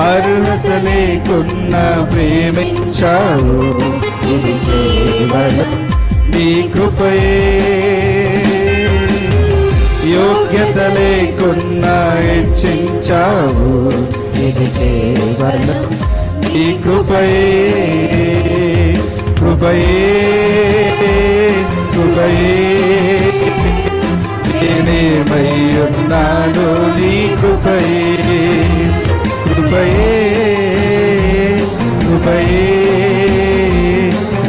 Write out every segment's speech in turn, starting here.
అర్హత లేకున్నా ప్రేమించావు, ఇది కేవలం నీ కృపయే. యోగ్యత లేకున్నా హెచ్చించావు, ఇది కేవలం నీ కృపయే. కృపయే కృపయే నేనేమై ఉన్నాను నీ కృపయే. కృపయే కృపయే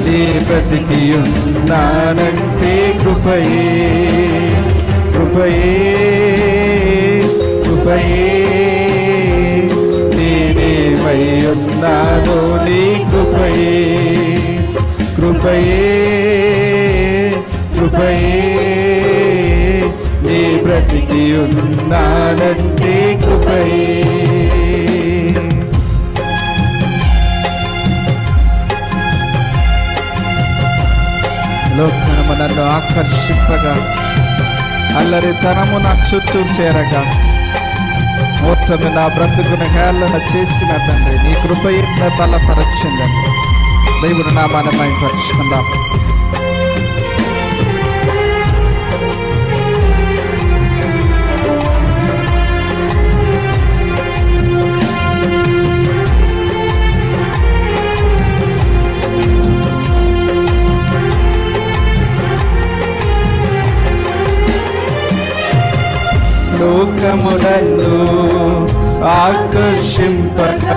నీ బ్రతికి ఉన్నానంటే కృపయే. కృపయే కృపయే నేనేమై ఉన్నాను నీ కృపయే. కృపయే కృపయే నీ బ్రతికి ఉన్నానంటే కృపయే. లోకము నన్ను ఆకర్షింపగా, అల్లరితనము నా చుట్టూ చేరగా, మొత్తము నా బ్రతుకును హేళన చేసిన తండ్రి నీ కృపయే బలపరచిందండి. దేవుడు నామాన్ని మహిమపరచుకుందాం. లోకములను ఆకర్షింపగా,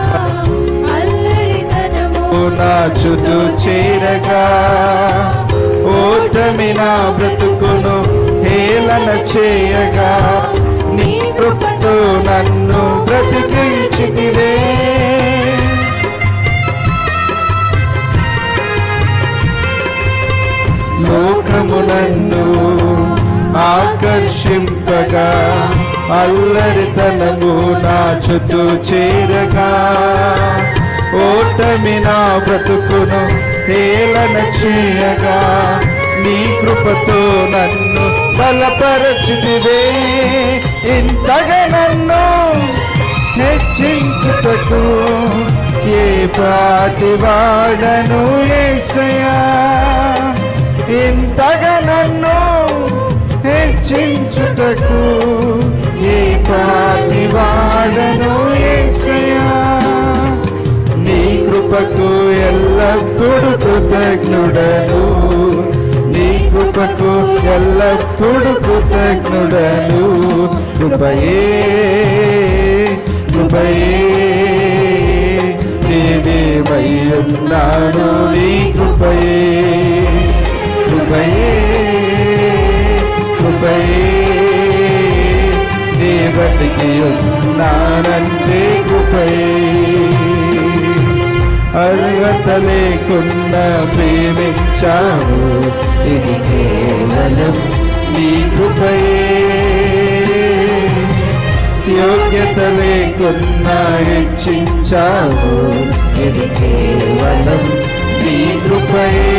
నా చుట్టూ చేరగా, ఓటమి నా బ్రతుకును హేళన చేయగా, నీ కృపతో నన్ను బ్రతికించితివే. లోకములను ఆకర్షింపగా, అల్లరితనము నా చుట్టూ చేరగా, ఓటమి నా బ్రతుకును హేళన చేయగా, నీ కృపతో నన్ను బలపరచితివే. ఇంతగా నన్ను హెచ్చించుటకు ఏ పాటి వాడను యేసయ్యా. ఇంతగా నన్ను హెచ్చించుటకు ఏ పాటి వాడను యేసయ్యా. నీ కృపకు ఎల్లప్పుడు కృతజ్ఞుడను, నీ కృపకు ఎల్లప్పుడు కృతజ్ఞుడను. కృపయే కృపయే నేనేమై ఉన్నాను నీ కృపయే. కృపయే కృపయే నీ బ్రతికి ఉన్నానంటే కృపయే. అర్హత లేకున్నా ప్రేమించావు, ఇది కేవలం నీ కృపయే. యోగ్యత లేకున్నా హెచ్చించావు, ఇది కేవలం నీ కృపయే.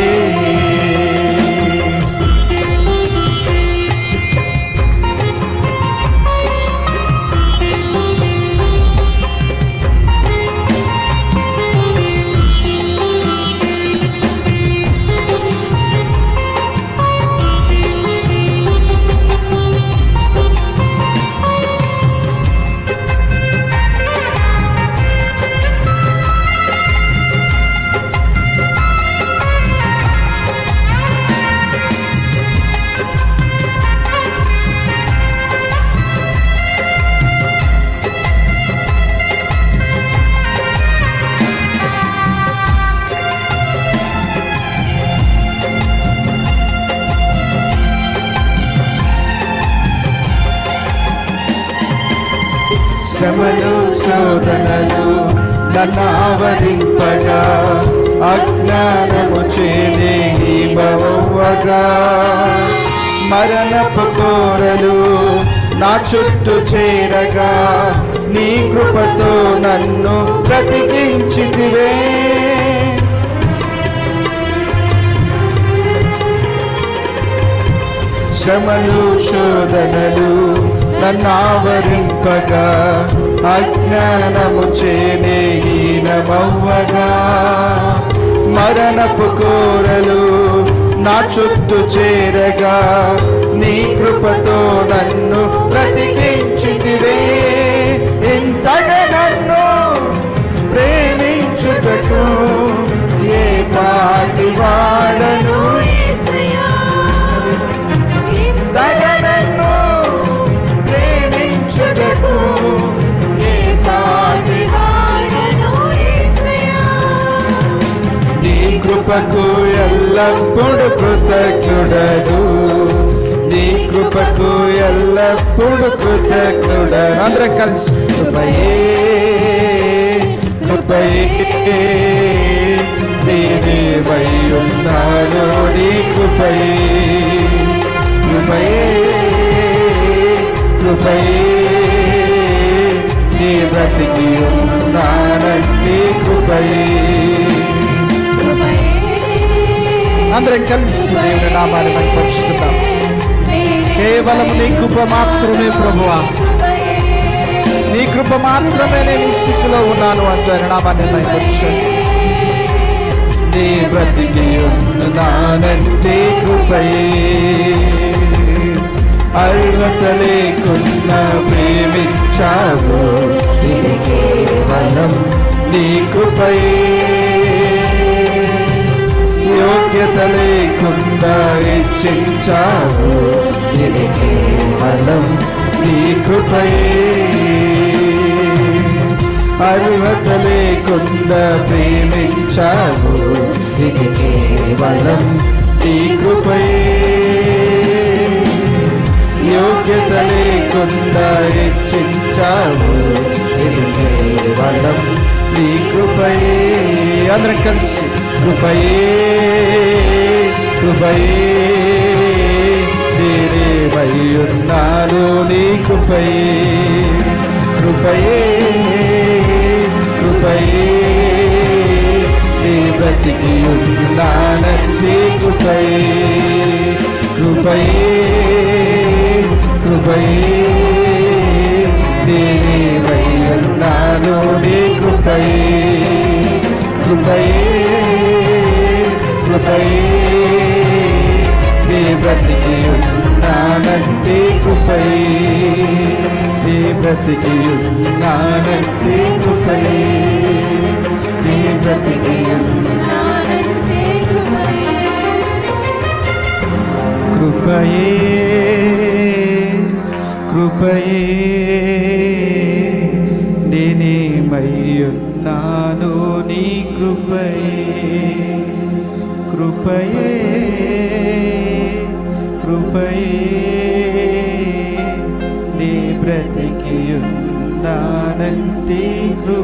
శ్రమలు శోధనలు నన్నావరింపగా, అజ్ఞానము చేనే భవగా, మరణపు కోరలు నా చుట్టూ చేరగా, నీ కృపతో నన్ను బ్రతికించితివే. శ్రమలు శోధనలు నన్నావరింపగా, అజ్ఞానము చేనే హీనమవ్వగా మరణపు కోరలు నా చుట్టూ చేరగా నీ కృపతో నన్ను బ్రతికించితివే. ఇంతగా నన్ను ప్రేమించుటకు ఏ పాటి వాడను, ఇంతగా నన్ను ప్రేమించుటకు ఏ పాటి వాడను. నీ కృపకు ఎల్లప్పుడు కృతజ్ఞుడను, నీ కృపకు ఎల్లప్పుడు కృతజ్ఞుడను. అందరం కలిసి కృపయే కృపయే నేనేమై ఉన్నాను నీ కృపయే, కృపయే కృపయే నీ బ్రతికి ఉన్నానంటే కృపయే. అందరం కలిసి దేవుని నామాన్ని మహిమపరుచుకుందాం. కేవలం నీ కృప మాత్రమే ప్రభువా, నీ కృప మాత్రమే నేను ఈ స్థితిలో ఉన్నాను అంటూ ఆయన నామాన్ని మహిమపరచండి. నీ బ్రతికి ఉన్నానంటే కృపయే, అర్హత లేకున్నా ప్రేమించావు ఇది కేవలం నీ కృపయే, యోగ్యత లేకుండా ఇచ్చించావు ఇది కేవలం నీ కృపయే, అర్హత లేకుండా ప్రేమించావు ఇది కేవలం నీ కృపయే, యోగ్యత లేకుండా ఇచ్చించావు ఇది కేవలం నీ కృపయే. అందరం కలిసి కృపయే కృపయే నేనేమై ఉన్నాను నీ కృపయే, కృపయే కృపయే నీ బ్రతికి ఉన్నానంటే కృపయే, కృపయే కృపయే నేనేమై ఉన్నాను నీ కృపయే, కృపయే కృపయే నీ బ్రతికి ఉన్నానంటే కృపయే, నీ బ్రతికి ఉన్నానంటే కృపయే, నీ బ్రతికి ఉన్నానంటే కృపయే, కృపయే నేనేమై ఉన్నాను నీ కృపయే, కృపయే కృపయే నీ బ్రతికి ఉన్నానంటే కృపయే.